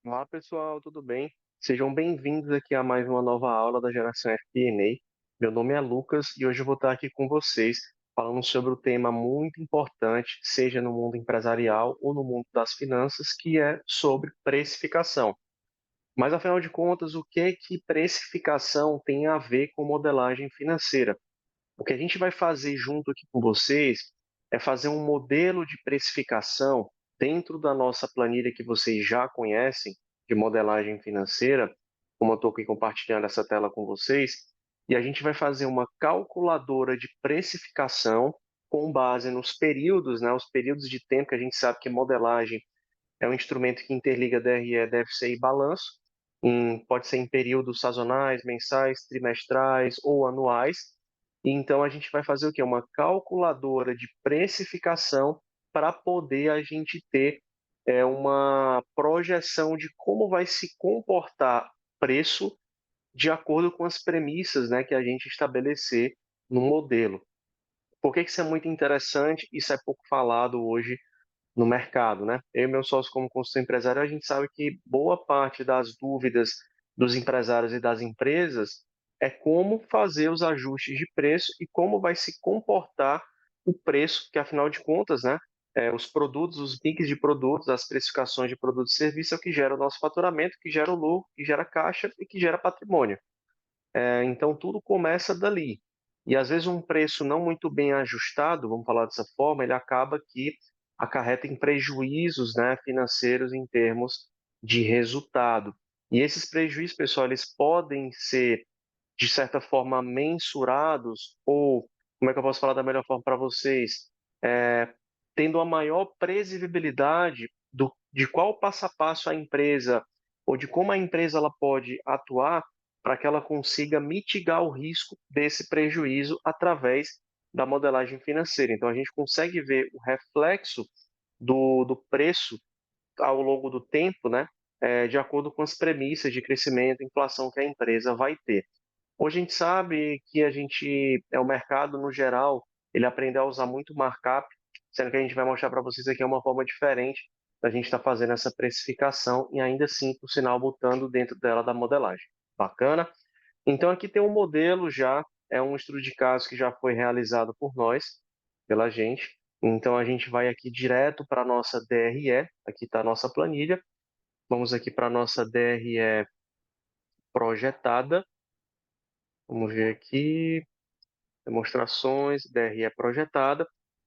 Olá pessoal, tudo bem? Sejam bem-vindos aqui a mais uma nova aula da Geração FP&A. Meu nome é Lucas e hoje eu vou estar aqui com vocês falando sobre o tema muito importante, seja no mundo empresarial ou no mundo das finanças, que é sobre precificação. Mas afinal de contas, o que é que precificação tem a ver com modelagem financeira? O que a gente vai fazer junto aqui com vocês é fazer um modelo de precificação dentro da nossa planilha que vocês já conhecem, de modelagem financeira, como eu estou aqui compartilhando essa tela com vocês, e a gente vai fazer uma calculadora de precificação com base nos períodos, né, os períodos de tempo que a gente sabe que modelagem é um instrumento que interliga DRE, DFC e balanço, pode ser em períodos sazonais, mensais, trimestrais ou anuais. E então a gente vai fazer o quê? Uma calculadora de precificação para poder a gente ter uma projeção de como vai se comportar preço de acordo com as premissas, né, que a gente estabelecer no modelo. Por que que isso é muito interessante? Isso é pouco falado hoje no mercado, né? Eu e meu sócio, como consultor empresário, a gente sabe que boa parte das dúvidas dos empresários e das empresas é como fazer os ajustes de preço e como vai se comportar o preço, que afinal de contas, né? Os produtos, os mix de produtos, as precificações de produtos e serviços é o que gera o nosso faturamento, que gera o lucro, que gera caixa e que gera patrimônio. Então, tudo começa dali. E às vezes um preço não muito bem ajustado, vamos falar dessa forma, ele acaba que acarreta em prejuízos, né, financeiros em termos de resultado. E esses prejuízos, pessoal, eles podem ser, de certa forma, mensurados, ou, como é que eu posso falar da melhor forma para vocês? É, Tendo a maior previsibilidade de qual passo a passo a empresa, ou de como a empresa ela pode atuar para que ela consiga mitigar o risco desse prejuízo através da modelagem financeira. Então, a gente consegue ver o reflexo do preço ao longo do tempo, né, de acordo com as premissas de crescimento e inflação que a empresa vai ter. Hoje a gente sabe que o mercado no geral, ele aprendeu a usar muito markup, sendo que a gente vai mostrar para vocês aqui uma forma diferente da gente estar fazendo essa precificação e ainda assim, por sinal, botando dentro dela da modelagem. Bacana? Então aqui tem um modelo já, é um estudo de caso que já foi realizado por nós, pela gente. Então a gente vai aqui direto para a nossa DRE, aqui está a nossa planilha. Vamos aqui para a nossa DRE projetada. Vamos ver aqui, demonstrações, DRE projetada.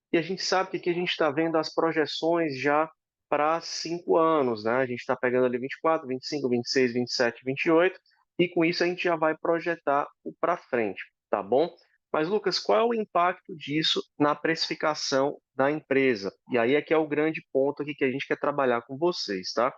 E a gente sabe que aqui a gente está vendo as projeções já para 5 anos, né? A gente está pegando ali 24, 25, 26, 27, 28, e com isso a gente já vai projetar o para frente, tá bom? Mas, Lucas, qual é o impacto disso na precificação da empresa? E aí é que é o grande ponto aqui que a gente quer trabalhar com vocês, tá?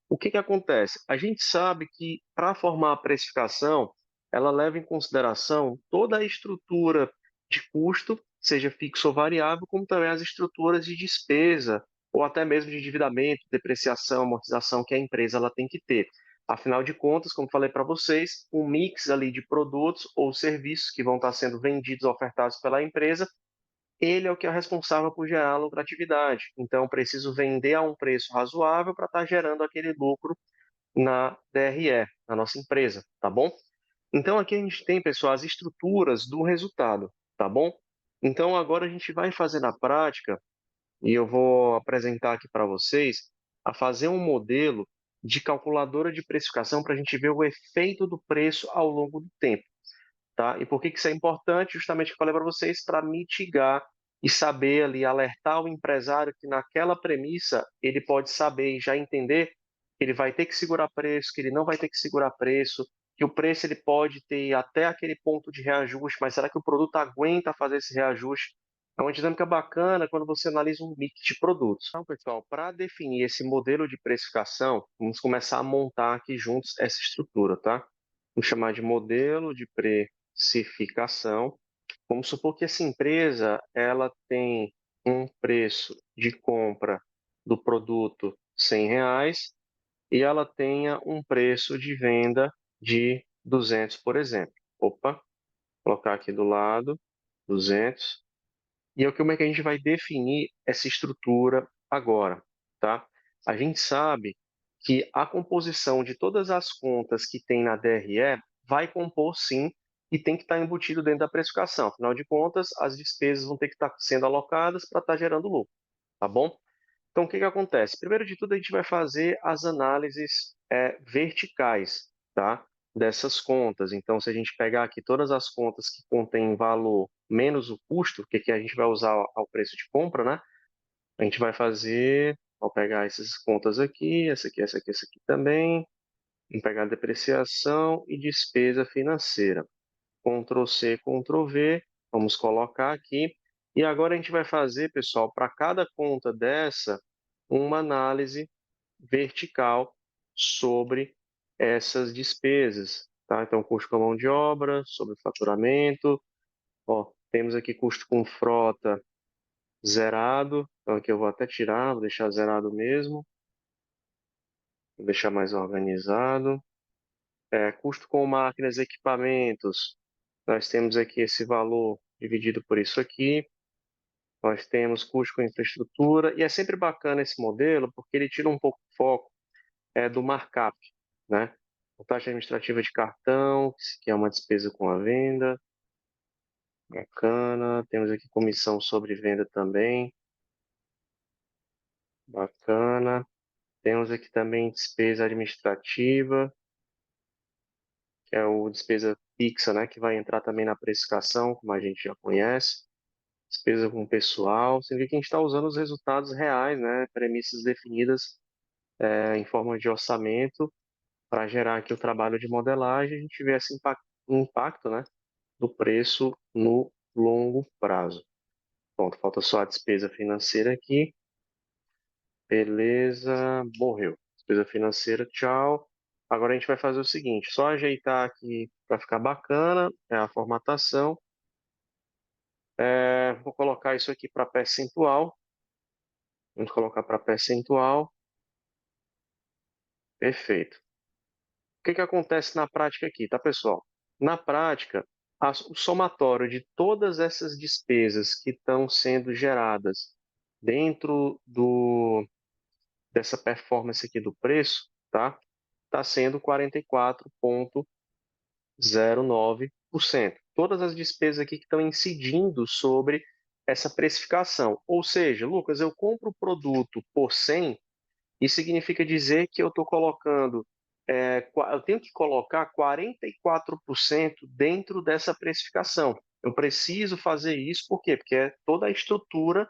O que que acontece? A gente sabe que para formar a precificação, ela leva em consideração toda a estrutura de custo, seja fixo ou variável, como também as estruturas de despesa ou até mesmo de endividamento, depreciação, amortização que a empresa ela tem que ter. Afinal de contas, como falei para vocês, um mix ali de produtos ou serviços que vão estar sendo vendidos, ofertados pela empresa, ele é o que é responsável por gerar a lucratividade. Então, eu preciso vender a um preço razoável para estar gerando aquele lucro na DRE, na nossa empresa, tá bom? Então, aqui a gente tem, pessoal, as estruturas do resultado, tá bom? Então, agora a gente vai fazer na prática, e eu vou apresentar aqui para vocês, a fazer um modelo de calculadora de precificação para a gente ver o efeito do preço ao longo do tempo. Tá? E por que que isso é importante? Justamente o que eu falei para vocês, para mitigar e saber ali, alertar o empresário que naquela premissa ele pode saber e já entender que ele vai ter que segurar preço, que ele não vai ter que segurar preço, que o preço ele pode ter até aquele ponto de reajuste, mas será que o produto aguenta fazer esse reajuste? É uma dinâmica bacana quando você analisa um mix de produtos. Então, pessoal, para definir esse modelo de precificação, vamos começar a montar aqui juntos essa estrutura, tá? Vamos chamar de modelo de precificação. Vamos supor que essa empresa ela tem um preço de compra do produto R$ 100 e ela tenha um preço de venda de 200, por exemplo. Opa, colocar aqui do lado, 200. E como é que a gente vai definir essa estrutura agora, tá? A gente sabe que a composição de todas as contas que tem na DRE vai compor sim e tem que estar embutido dentro da precificação. Afinal de contas, as despesas vão ter que estar sendo alocadas para estar gerando lucro, tá bom? Então, o que que acontece? Primeiro de tudo, a gente vai fazer as análises verticais, tá? Dessas contas. Então, se a gente pegar aqui todas as contas que contêm valor menos o custo, que a gente vai usar ao preço de compra, né? A gente vai fazer, vou pegar essas contas aqui, essa aqui também. Vamos pegar depreciação e despesa financeira. Ctrl C, Ctrl V, vamos colocar aqui. E agora a gente vai fazer, pessoal, para cada conta dessa, uma análise vertical sobre essas despesas, tá? Então, custo com mão de obra, sobre faturamento, ó, temos aqui custo com frota zerado, então aqui eu vou até tirar, vou deixar zerado mesmo, vou deixar mais organizado. Custo com máquinas e equipamentos, nós temos aqui esse valor dividido por isso aqui. Nós temos custo com infraestrutura, e é sempre bacana esse modelo, porque ele tira um pouco o foco do markup, né? A taxa administrativa de cartão, que é uma despesa com a venda, bacana. Temos aqui comissão sobre venda também, bacana. Temos aqui também despesa administrativa, que é o despesa fixa, né? Que vai entrar também na precificação, como a gente já conhece. Despesa com pessoal. Você vê que a gente está usando os resultados reais, né? Premissas definidas em forma de orçamento para gerar aqui o trabalho de modelagem. A gente vê esse impacto, né? Do preço no longo prazo. Pronto, falta só a despesa financeira aqui. Beleza, morreu. Despesa financeira, tchau. Agora a gente vai fazer o seguinte, só ajeitar aqui para ficar bacana, a formatação. Vou colocar isso aqui para percentual. Vamos colocar para percentual. Perfeito. O que que acontece na prática aqui, tá, pessoal? Na prática, o somatório de todas essas despesas que estão sendo geradas dentro dessa performance aqui do preço, tá? Está sendo 44,09%. Todas as despesas aqui que estão incidindo sobre essa precificação. Ou seja, Lucas, eu compro o produto por 100, isso significa dizer que eu estou colocando, eu tenho que colocar 44% dentro dessa precificação. Eu preciso fazer isso, por quê? Porque é toda a estrutura,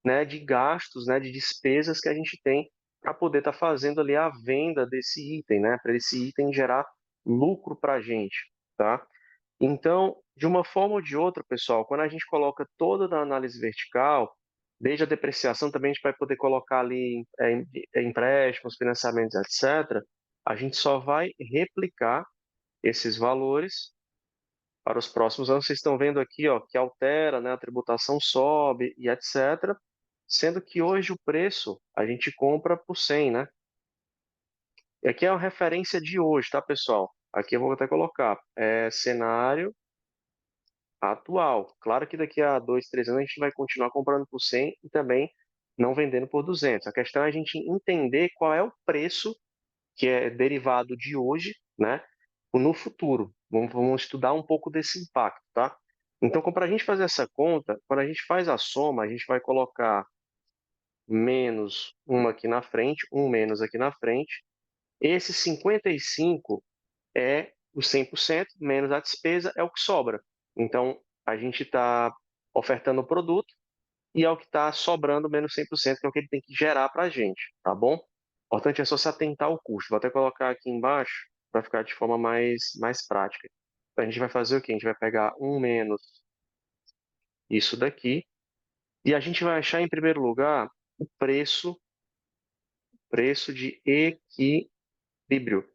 né, de gastos, né, de despesas que a gente tem para poder estar fazendo ali a venda desse item, né, para esse item gerar lucro para a gente, tá? Então, de uma forma ou de outra, pessoal, quando a gente coloca toda na análise vertical, desde a depreciação também a gente vai poder colocar ali empréstimos, financiamentos, etc. A gente só vai replicar esses valores para os próximos anos. Vocês estão vendo aqui, ó, que altera, né, a tributação sobe e etc. Sendo que hoje o preço a gente compra por 100, né? E aqui é a referência de hoje, tá, pessoal? Aqui eu vou até colocar cenário atual. Claro que daqui a 2, 3 anos a gente vai continuar comprando por 100 e também não vendendo por 200. A questão é a gente entender qual é o preço que é derivado de hoje, né, no futuro. Vamos estudar um pouco desse impacto, tá? Então, para a gente fazer essa conta, quando a gente faz a soma, a gente vai colocar menos um aqui na frente, um menos aqui na frente. Esse 55 é o 100%, menos a despesa é o que sobra. Então, a gente está ofertando o produto e é o que está sobrando menos 100%, que é o que ele tem que gerar para a gente, tá bom? O importante é só se atentar ao custo. Vou até colocar aqui embaixo para ficar de forma mais prática. Então, a gente vai fazer o quê? A gente vai pegar um menos isso daqui e a gente vai achar, em primeiro lugar, o preço de equilíbrio.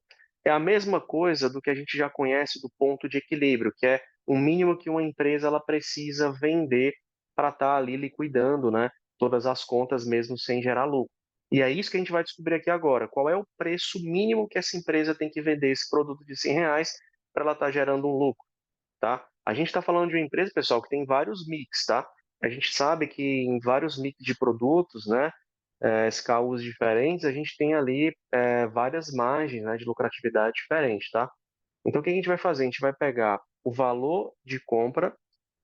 É a mesma coisa do que a gente já conhece do ponto de equilíbrio, que é o mínimo que uma empresa ela precisa vender para estar ali liquidando, né, todas as contas mesmo sem gerar lucro. E é isso que a gente vai descobrir aqui agora. Qual é o preço mínimo que essa empresa tem que vender esse produto de R$ 100 para ela estar gerando um lucro, tá? A gente está falando de uma empresa, pessoal, que tem vários mix, tá? A gente sabe que em vários mix de produtos, né, SKUs diferentes, a gente tem ali várias margens, né, de lucratividade diferentes, tá? Então, o que a gente vai fazer? A gente vai pegar o valor de compra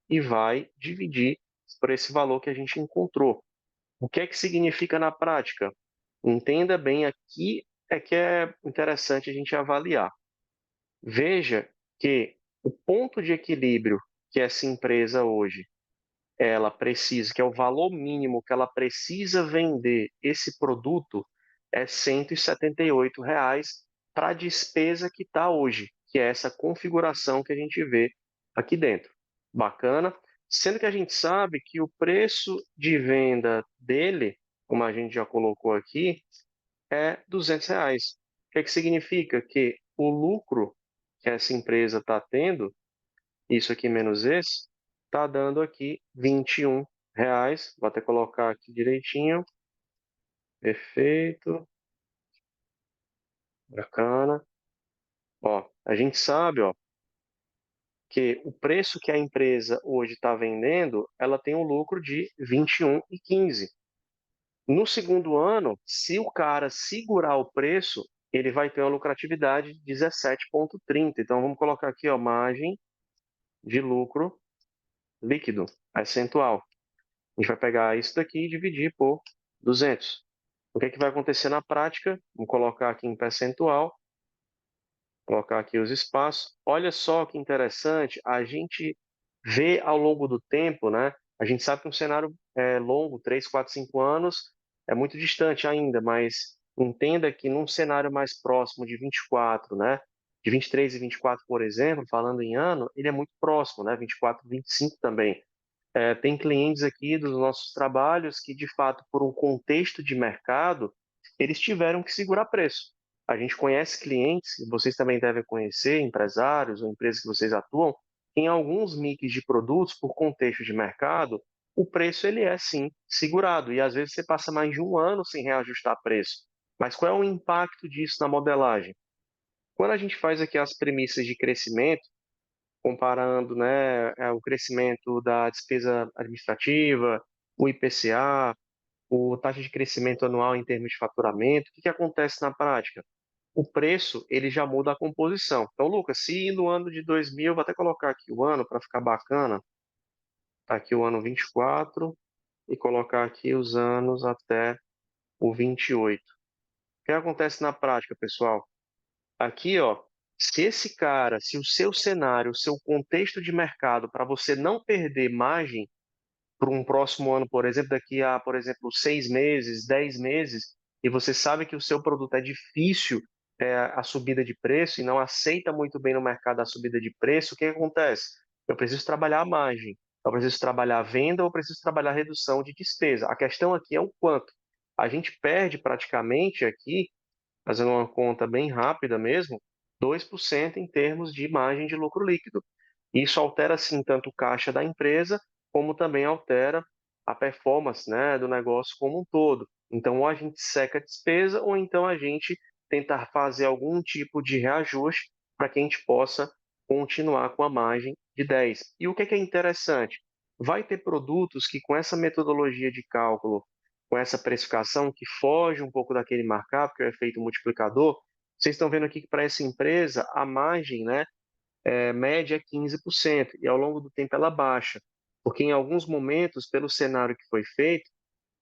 e vai dividir por esse valor que a gente encontrou. O que é que significa na prática? Entenda bem aqui é que é interessante a gente avaliar. Veja que o ponto de equilíbrio que essa empresa hoje ela precisa, que é o valor mínimo que ela precisa vender esse produto, é R$ 178 para a despesa que está hoje, que é essa configuração que a gente vê aqui dentro. Bacana? Sendo que a gente sabe que o preço de venda dele, como a gente já colocou aqui, é R$ 200. O que é que significa? Que o lucro que essa empresa está tendo, isso aqui menos esse, está dando aqui R$ 21. Vou até colocar aqui direitinho. Perfeito. Bacana. Ó, a gente sabe, ó, que o preço que a empresa hoje está vendendo, ela tem um lucro de 21,15. No segundo ano, se o cara segurar o preço, ele vai ter uma lucratividade de 17,30. Então, vamos colocar aqui, ó, margem de lucro líquido, percentual. A gente vai pegar isso daqui e dividir por 200. O que é que vai acontecer na prática? Vamos colocar aqui em percentual, colocar aqui os espaços. Olha só que interessante, a gente vê ao longo do tempo, né? A gente sabe que um cenário é longo, 3, 4, 5 anos, é muito distante ainda, mas entenda que num cenário mais próximo de 24, né? De 23 e 24, por exemplo, falando em ano, ele é muito próximo, né? 24, 25 também. Tem clientes aqui dos nossos trabalhos que, de fato, por um contexto de mercado, eles tiveram que segurar preço. A gente conhece clientes, e vocês também devem conhecer, empresários ou empresas que vocês atuam, em alguns mix de produtos, por contexto de mercado, o preço ele é sim segurado. E às vezes você passa mais de um ano sem reajustar preço. Mas qual é o impacto disso na modelagem? Quando a gente faz aqui as premissas de crescimento, comparando, né, o crescimento da despesa administrativa, o IPCA, o taxa de crescimento anual em termos de faturamento, o que acontece na prática? O preço ele já muda a composição. Então, Lucas, se no ano de 2000, vou até colocar aqui o ano para ficar bacana, tá aqui o ano 24 e colocar aqui os anos até o 28. O que acontece na prática, pessoal? Aqui, ó, se esse cara, se o seu cenário, o seu contexto de mercado, para você não perder margem para um próximo ano, por exemplo, daqui a, por exemplo, 6 meses, 10 meses, e você sabe que o seu produto é difícil a subida de preço e não aceita muito bem no mercado a subida de preço, o que acontece? Eu preciso trabalhar a margem, eu preciso trabalhar a venda ou eu preciso trabalhar a redução de despesa. A questão aqui é o quanto. A gente perde praticamente aqui fazendo uma conta bem rápida mesmo, 2% em termos de margem de lucro líquido. Isso altera, sim, tanto o caixa da empresa, como também altera a performance, né, do negócio como um todo. Então, ou a gente seca a despesa, ou então a gente tentar fazer algum tipo de reajuste para que a gente possa continuar com a margem de 10. E o que é interessante? Vai ter produtos que, com essa metodologia de cálculo, com essa precificação que foge um pouco daquele markup, que é o efeito multiplicador, vocês estão vendo aqui que para essa empresa a margem, né, média é 15%, e ao longo do tempo ela baixa, porque em alguns momentos, pelo cenário que foi feito,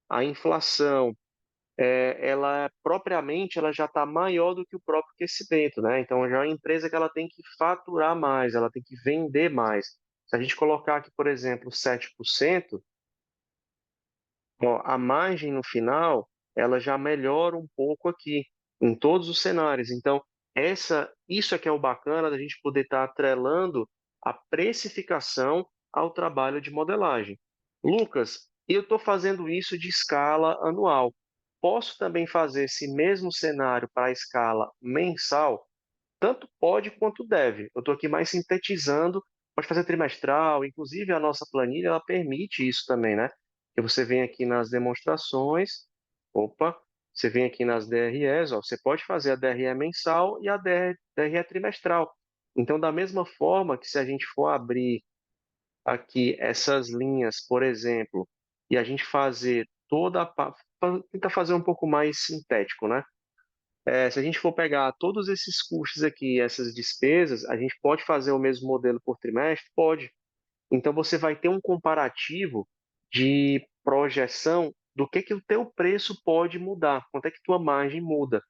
a inflação, ela propriamente ela já está maior do que o próprio aquecimento, né? Então já é uma empresa que ela tem que faturar mais, ela tem que vender mais. Se a gente colocar aqui, por exemplo, 7%, ó, a margem no final ela já melhora um pouco aqui em todos os cenários. Então, isso é que é o bacana da gente poder estar atrelando a precificação ao trabalho de modelagem. Lucas, eu estou fazendo isso de escala anual. Posso também fazer esse mesmo cenário para a escala mensal? Tanto pode quanto deve. Eu estou aqui mais sintetizando, pode fazer trimestral, inclusive a nossa planilha ela permite isso também, né? Que você vem aqui nas demonstrações, opa, você vem aqui nas DREs, ó, você pode fazer a DRE mensal e a DRE trimestral. Então, da mesma forma que se a gente for abrir aqui essas linhas, por exemplo, e a gente fazer toda a tentar fazer um pouco mais sintético, né? Se a gente for pegar todos esses custos aqui, essas despesas, a gente pode fazer o mesmo modelo por trimestre? Pode. Então você vai ter um comparativo de projeção do que o teu preço pode mudar, quanto é que tua margem muda.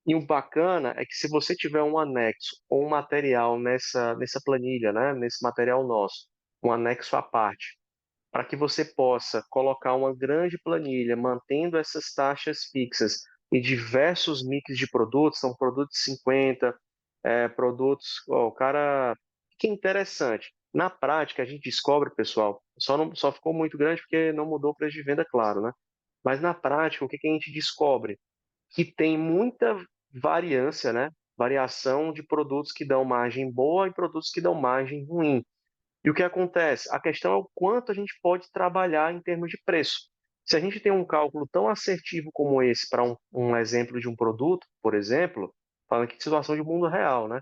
E o bacana é que se você tiver um anexo ou um material nessa planilha, né, nesse material nosso, um anexo à parte, para que você possa colocar uma grande planilha mantendo essas taxas fixas e diversos mix de produtos, são produtos 50, produtos, ó, o cara, que interessante. Na prática, a gente descobre, pessoal, só ficou muito grande porque não mudou o preço de venda, claro, né? Mas na prática, o que que a gente descobre? Que tem muita variância, né? Variação de produtos que dão margem boa e produtos que dão margem ruim. E o que acontece? A questão é o quanto a gente pode trabalhar em termos de preço. Se a gente tem um cálculo tão assertivo como esse para um exemplo de um produto, por exemplo, falando aqui de situação de mundo real, né?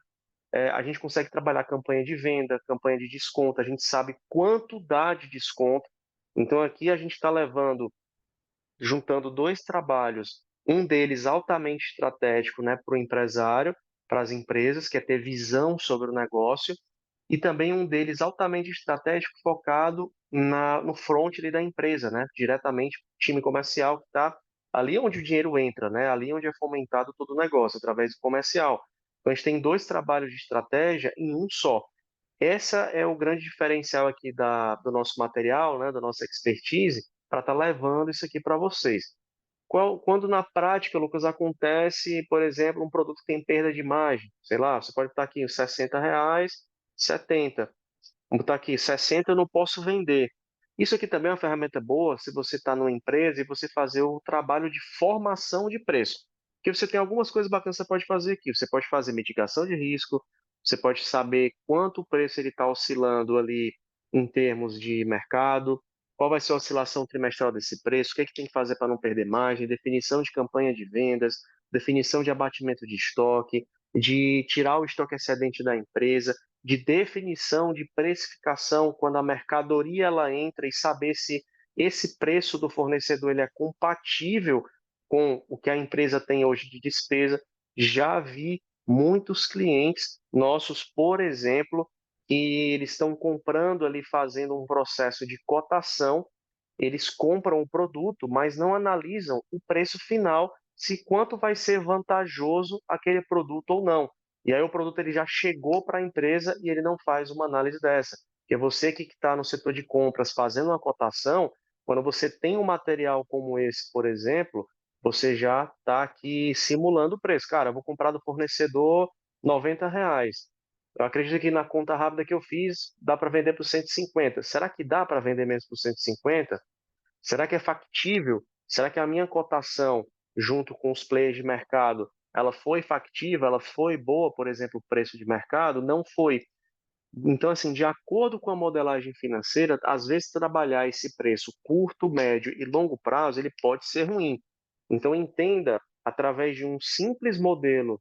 A gente consegue trabalhar campanha de venda, campanha de desconto, a gente sabe quanto dá de desconto. Então aqui a gente está levando, juntando dois trabalhos, um deles altamente estratégico, né, para o empresário, para as empresas, que é ter visão sobre o negócio, e também um deles altamente estratégico focado no front ali da empresa, né, diretamente para o time comercial que está ali onde o dinheiro entra, né, ali onde é fomentado todo o negócio, através do comercial. Então a gente tem dois trabalhos de estratégia em um só. Essa é o grande diferencial aqui do nosso material, né, da nossa expertise, para estar levando isso aqui para vocês. Quando na prática, Lucas, acontece, por exemplo, um produto que tem perda de imagem, sei lá, você pode estar aqui R$ 60, 70. Vamos botar aqui, 60 eu não posso vender. Isso aqui também é uma ferramenta boa se você está numa empresa e você fazer o trabalho de formação de preço. Porque você tem algumas coisas bacanas que você pode fazer aqui. Você pode fazer mitigação de risco, você pode saber quanto o preço ele está oscilando ali em termos de mercado, qual vai ser a oscilação trimestral desse preço, o que é que tem que fazer para não perder margem, definição de campanha de vendas, definição de abatimento de estoque, de tirar o estoque excedente da empresa, de definição de precificação quando a mercadoria ela entra e saber se esse preço do fornecedor ele é compatível com o que a empresa tem hoje de despesa. Já vi muitos clientes nossos, por exemplo, que eles estão comprando ali, fazendo um processo de cotação, eles compram o produto, mas não analisam o preço final, se quanto vai ser vantajoso aquele produto ou não. E aí o produto ele já chegou para a empresa e ele não faz uma análise dessa. Porque você que está no setor de compras fazendo uma cotação, quando você tem um material como esse, por exemplo, você já está aqui simulando o preço. Cara, eu vou comprar do fornecedor R$ 90. Eu acredito que na conta rápida que eu fiz, dá para vender por 150. Será que dá para vender mesmo por 150? Será que é factível? Será que a minha cotação, junto com os players de mercado, ela foi factível? Ela foi boa, por exemplo, o preço de mercado? Não foi. Então, assim, de acordo com a modelagem financeira, às vezes trabalhar esse preço curto, médio e longo prazo, ele pode ser ruim. Então, entenda, através de um simples modelo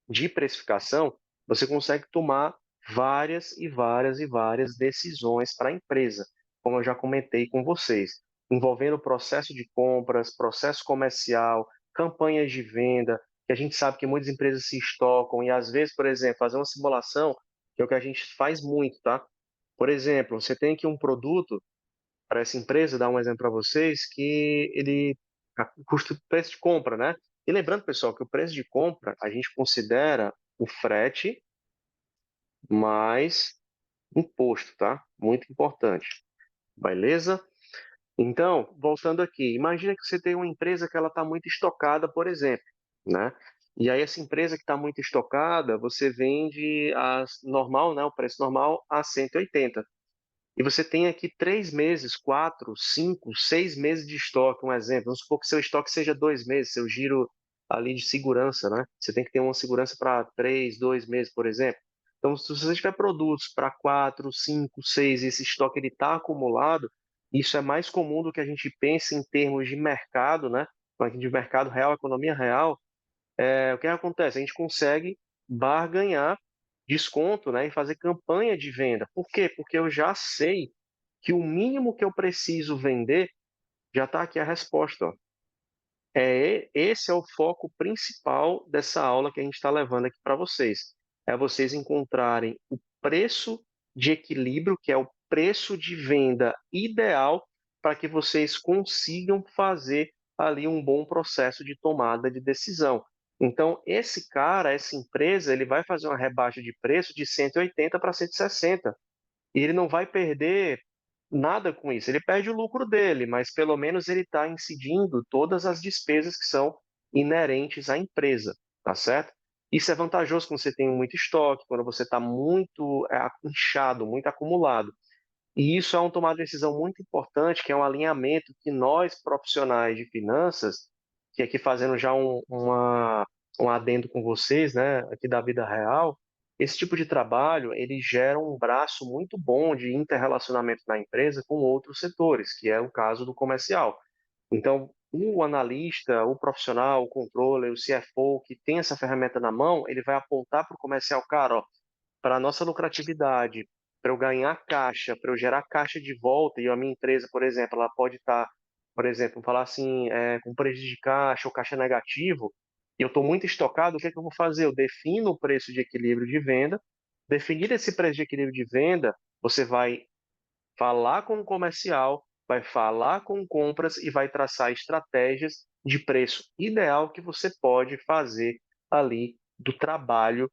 de precificação, você consegue tomar várias e várias e várias decisões para a empresa, como eu já comentei com vocês, envolvendo processo de compras, processo comercial, campanhas de venda, que a gente sabe que muitas empresas se estocam e às vezes, por exemplo, fazer uma simulação, que é o que a gente faz muito, tá? Por exemplo, você tem aqui um produto para essa empresa, dar um exemplo para vocês, que o custo, preço de compra, né? E lembrando, pessoal, que o preço de compra a gente considera o frete mais imposto, tá? Muito importante. Beleza? Então, voltando aqui, imagina que você tem uma empresa que ela está muito estocada, por exemplo, né? E aí essa empresa que está muito estocada, você vende normal, né? O preço normal a 180. E você tem aqui 3 meses, 4, 5, 6 meses de estoque, um exemplo. Vamos supor que seu estoque seja 2 meses, seu giro ali de segurança, né? Você tem que ter uma segurança para 3, 2 meses, por exemplo. Então, se você tiver produtos para 4, 5, 6, e esse estoque ele está acumulado, isso é mais comum do que a gente pensa em termos de mercado, né? De mercado real, economia real. O que acontece? A gente consegue barganhar desconto, né, e fazer campanha de venda. Por quê? Porque eu já sei que o mínimo que eu preciso vender já está aqui a resposta. Ó. Esse é o foco principal dessa aula que a gente está levando aqui para vocês. É vocês encontrarem o preço de equilíbrio, que é o preço de venda ideal para que vocês consigam fazer ali um bom processo de tomada de decisão. Então, esse cara, essa empresa, ele vai fazer uma rebaixa de preço de 180 para 160 e ele não vai perder nada com isso. Ele perde o lucro dele, mas pelo menos ele está incidindo todas as despesas que são inerentes à empresa, tá certo? Isso é vantajoso quando você tem muito estoque, quando você está muito inchado, muito acumulado. E isso é um tomar de decisão muito importante, que é um alinhamento que nós, profissionais de finanças, que aqui fazendo já um adendo com vocês, né, aqui da vida real, esse tipo de trabalho, ele gera um braço muito bom de interrelacionamento da empresa com outros setores, que é o caso do comercial. Então, o analista, o profissional, o controller, o CFO, que tem essa ferramenta na mão, ele vai apontar para o comercial, cara, ó, para a nossa lucratividade, para eu ganhar caixa, para eu gerar caixa de volta, e a minha empresa, por exemplo, ela pode estar, por exemplo, falar assim, com prejuízo de caixa ou caixa negativo, e eu estou muito estocado, o que é que eu vou fazer? Eu defino o preço de equilíbrio de venda. Definir esse preço de equilíbrio de venda, você vai falar com o comercial, vai falar com compras e vai traçar estratégias de preço ideal que você pode fazer ali do trabalho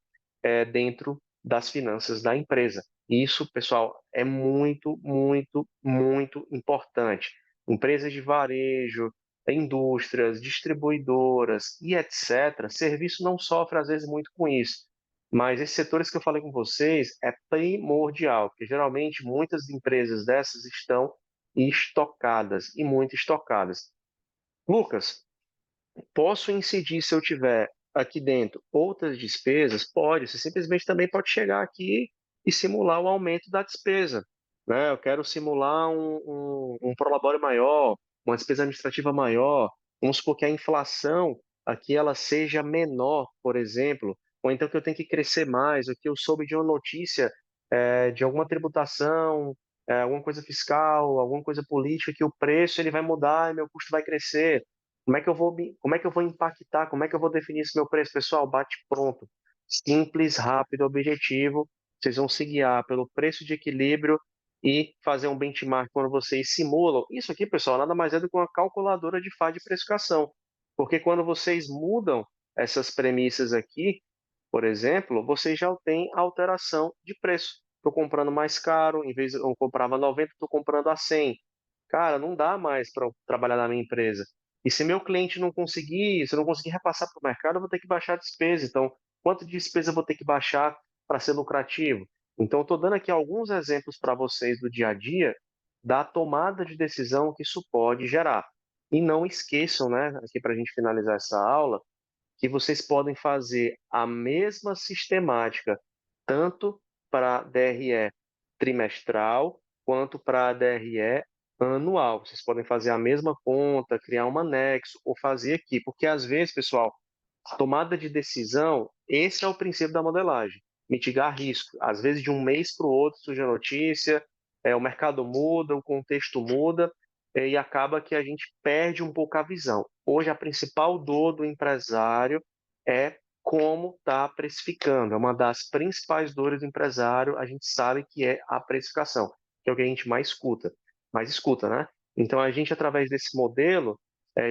dentro das finanças da empresa. Isso, pessoal, é muito, muito, muito importante. Empresas de varejo, indústrias, distribuidoras e etc. Serviço não sofre às vezes muito com isso. Mas esses setores que eu falei com vocês é primordial, porque geralmente muitas empresas dessas estão estocadas e muito estocadas. Lucas, posso incidir se eu tiver aqui dentro outras despesas? Pode, você simplesmente também pode chegar aqui e simular o aumento da despesa, né? Eu quero simular um prolabore maior, uma despesa administrativa maior. Vamos supor que a inflação aqui ela seja menor, por exemplo, ou então que eu tenho que crescer mais, ou que eu soube de uma notícia de alguma tributação, alguma coisa fiscal, alguma coisa política, que o preço ele vai mudar e meu custo vai crescer. Como é que eu vou impactar? Como é que eu vou definir esse meu preço, pessoal? Bate pronto. Simples, rápido, objetivo. Vocês vão se guiar pelo preço de equilíbrio e fazer um benchmark quando vocês simulam. Isso aqui, pessoal, nada mais é do que uma calculadora de fase de precificação. Porque quando vocês mudam essas premissas aqui, por exemplo, vocês já têm alteração de preço. Estou comprando mais caro, em vez de eu comprava 90, estou comprando a 100. Cara, não dá mais para trabalhar na minha empresa. E se meu cliente não conseguir, se eu não conseguir repassar para o mercado, eu vou ter que baixar a despesa. Então, quanto de despesa eu vou ter que baixar para ser lucrativo? Então, estou dando aqui alguns exemplos para vocês do dia a dia da tomada de decisão que isso pode gerar. E não esqueçam, né, aqui para a gente finalizar essa aula, que vocês podem fazer a mesma sistemática tanto para DRE trimestral quanto para DRE anual. Vocês podem fazer a mesma conta, criar um anexo ou fazer aqui, porque às vezes, pessoal, a tomada de decisão, esse é o princípio da modelagem, mitigar risco. Às vezes, de um mês para o outro surge a notícia, o mercado muda, o contexto muda, e acaba que a gente perde um pouco a visão. Hoje, a principal dor do empresário é como está precificando. É uma das principais dores do empresário, a gente sabe que é a precificação, que é o que a gente mais escuta, né? Então, a gente, através desse modelo,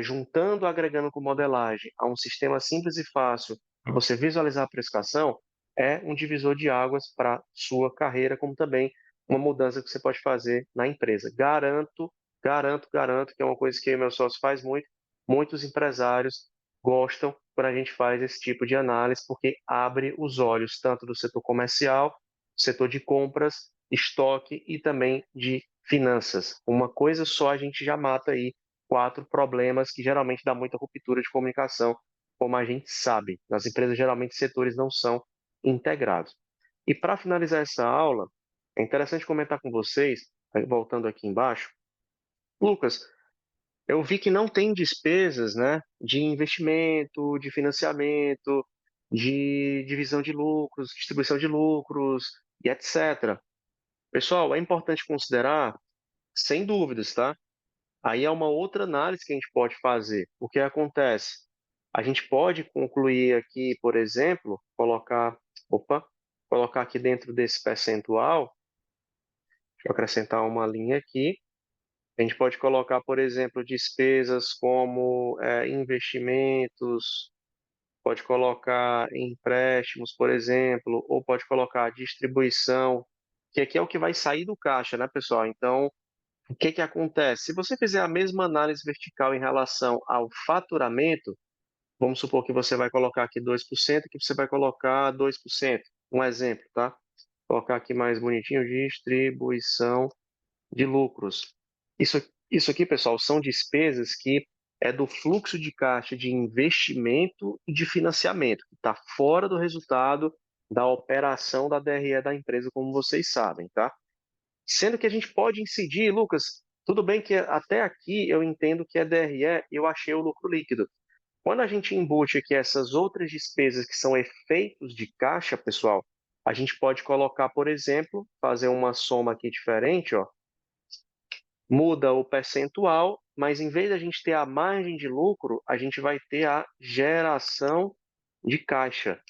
juntando, agregando com modelagem a um sistema simples e fácil para você visualizar a precificação, é um divisor de águas para sua carreira, como também uma mudança que você pode fazer na empresa. Garanto, garanto, garanto que é uma coisa que meu sócio faz muito. Muitos empresários gostam quando a gente faz esse tipo de análise, porque abre os olhos tanto do setor comercial, setor de compras, estoque e também de finanças. Uma coisa só a gente já mata aí quatro problemas que geralmente dá muita ruptura de comunicação, como a gente sabe. Nas empresas, geralmente, setores não são integrados. E para finalizar essa aula, é interessante comentar com vocês, voltando aqui embaixo, Lucas, eu vi que não tem despesas, né, de investimento, de financiamento, de divisão de lucros, distribuição de lucros e etc. Pessoal, é importante considerar, sem dúvidas, tá? Aí é uma outra análise que a gente pode fazer. O que acontece? A gente pode concluir aqui, por exemplo, opa, colocar aqui dentro desse percentual, deixa eu acrescentar uma linha aqui. A gente pode colocar, por exemplo, despesas como investimentos, pode colocar empréstimos, por exemplo, ou pode colocar distribuição, que aqui é o que vai sair do caixa, né, pessoal? Então, o que que acontece? Se você fizer a mesma análise vertical em relação ao faturamento, vamos supor que você vai colocar aqui 2%, que você vai colocar 2%. Um exemplo, tá? Vou colocar aqui mais bonitinho, distribuição de lucros. Isso aqui, pessoal, são despesas que é do fluxo de caixa de investimento e de financiamento, que está fora do resultado da operação da DRE da empresa, como vocês sabem, tá? Sendo que a gente pode incidir, Lucas, tudo bem que até aqui eu entendo que é DRE, eu achei o lucro líquido. Quando a gente embute aqui essas outras despesas que são efeitos de caixa, pessoal, a gente pode colocar, por exemplo, fazer uma soma aqui diferente, ó, muda o percentual, mas em vez de a gente ter a margem de lucro, a gente vai ter a geração de caixa.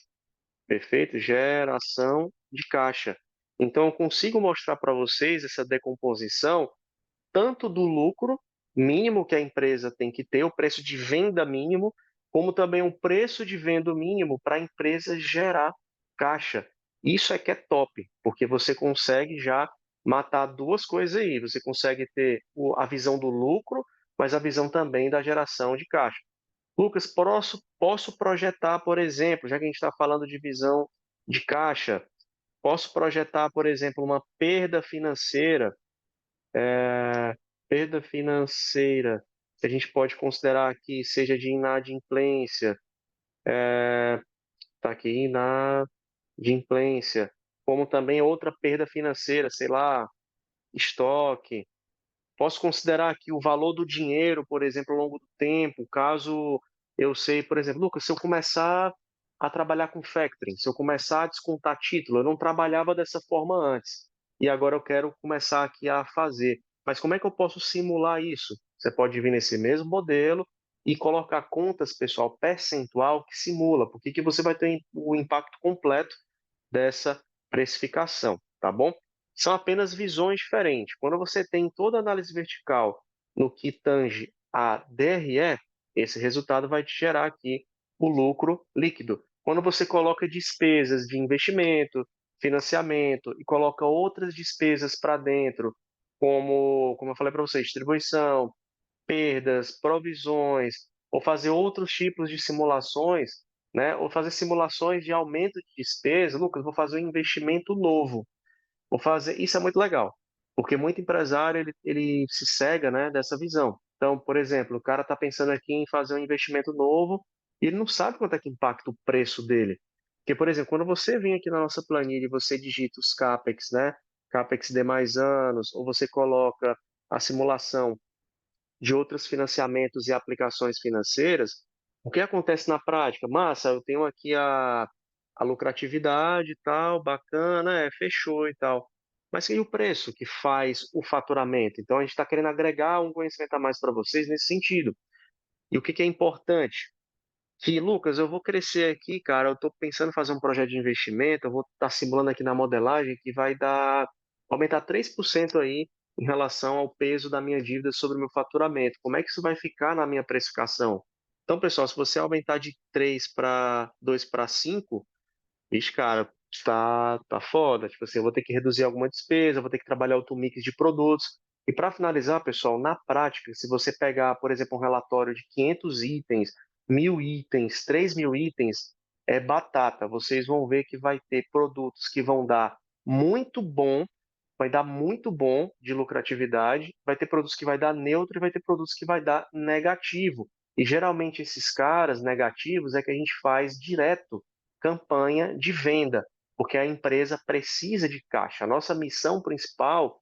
Perfeito? Geração de caixa. Então, eu consigo mostrar para vocês essa decomposição tanto do lucro mínimo que a empresa tem que ter, o preço de venda mínimo, como também o preço de venda mínimo para a empresa gerar caixa. Isso é que é top, porque você consegue já matar duas coisas aí. Você consegue ter a visão do lucro, mas a visão também da geração de caixa. Lucas, posso projetar, por exemplo, já que a gente está falando de visão de caixa, posso projetar, por exemplo, uma perda financeira, que a gente pode considerar que seja de inadimplência, tá aqui, inadimplência, como também outra perda financeira, sei lá, estoque. Posso considerar aqui o valor do dinheiro, por exemplo, ao longo do tempo, caso eu sei, por exemplo, Lucas, se eu começar a trabalhar com factoring, se eu começar a descontar título, eu não trabalhava dessa forma antes, e agora eu quero começar aqui a fazer. Mas como é que eu posso simular isso? Você pode vir nesse mesmo modelo e colocar contas, pessoal, percentual que simula, porque que você vai ter o impacto completo dessa precificação, tá bom? São apenas visões diferentes. Quando você tem toda a análise vertical no que tange a DRE, esse resultado vai te gerar aqui o lucro líquido. Quando você coloca despesas de investimento, financiamento e coloca outras despesas para dentro, como eu falei para você, distribuição, perdas, provisões, ou fazer outros tipos de simulações, né? Ou fazer simulações de aumento de despesa. Lucas, vou fazer um investimento novo. Vou fazer. Isso é muito legal, porque muito empresário ele se cega, né, dessa visão. Então, por exemplo, o cara está pensando aqui em fazer um investimento novo e ele não sabe quanto é que impacta o preço dele. Porque, por exemplo, quando você vem aqui na nossa planilha e você digita os CAPEX, né? CAPEX de mais anos, ou você coloca a simulação de outros financiamentos e aplicações financeiras, o que acontece na prática? Massa, eu tenho aqui a lucratividade e tal, bacana, fechou e tal. Mas e o preço que faz o faturamento? Então, a gente está querendo agregar um conhecimento a mais para vocês nesse sentido. E o que que é importante? Que, Lucas, eu vou crescer aqui, cara, eu estou pensando em fazer um projeto de investimento, eu vou estar simulando aqui na modelagem que vai aumentar 3% aí em relação ao peso da minha dívida sobre o meu faturamento. Como é que isso vai ficar na minha precificação? Então, pessoal, se você aumentar de 3 para 2 para 5, vixe, cara, tá foda. Tipo assim, eu vou ter que reduzir alguma despesa, vou ter que trabalhar outro mix de produtos. E para finalizar, pessoal, na prática, se você pegar, por exemplo, um relatório de 500 itens, 1.000 itens, 3.000 itens, é batata. Vocês vão ver que vai ter produtos que vão dar muito bom, vai dar muito bom de lucratividade, vai ter produtos que vai dar neutro e vai ter produtos que vai dar negativo. E geralmente esses caras negativos é que a gente faz direto campanha de venda, porque a empresa precisa de caixa. A nossa missão principal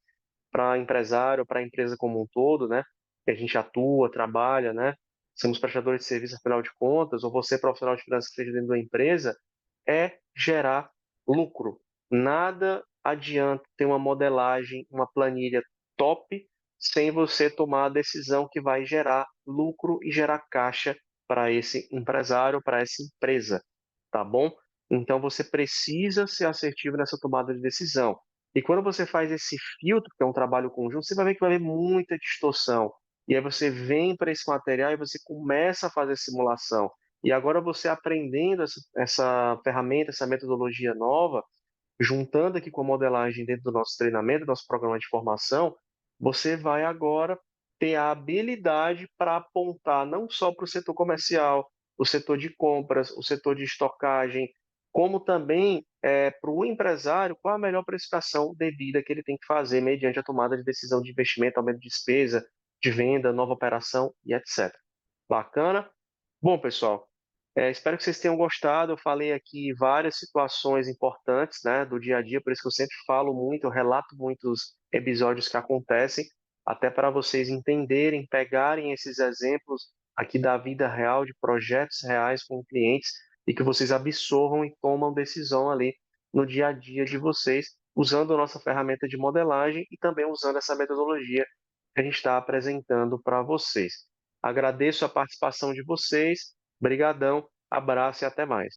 para empresário, para a empresa como um todo, né, que a gente atua, trabalha, né, somos prestadores de serviço afinal de contas, ou você profissional de finanças que esteja dentro da empresa, é gerar lucro. Nada adianta ter uma modelagem, uma planilha top, sem você tomar a decisão que vai gerar lucro e gerar caixa para esse empresário, para essa empresa, tá bom? Então você precisa ser assertivo nessa tomada de decisão. E quando você faz esse filtro, que é um trabalho conjunto, você vai ver que vai haver muita distorção. E aí você vem para esse material e você começa a fazer simulação. E agora você aprendendo essa ferramenta, essa metodologia nova, juntando aqui com a modelagem dentro do nosso treinamento, do nosso programa de formação, você vai agora ter a habilidade para apontar não só para o setor comercial, o setor de compras, o setor de estocagem, como também para o empresário qual a melhor precificação devida que ele tem que fazer mediante a tomada de decisão de investimento, aumento de despesa, de venda, nova operação e etc. Bacana? Bom, pessoal, espero que vocês tenham gostado. Eu falei aqui várias situações importantes, né, do dia a dia, por isso que eu sempre falo muito, eu relato muitos episódios que acontecem, até para vocês entenderem, pegarem esses exemplos aqui da vida real, de projetos reais com clientes, e que vocês absorvam e tomam decisão ali no dia a dia de vocês, usando a nossa ferramenta de modelagem e também usando essa metodologia que a gente está apresentando para vocês. Agradeço a participação de vocês. Brigadão, abraço e até mais.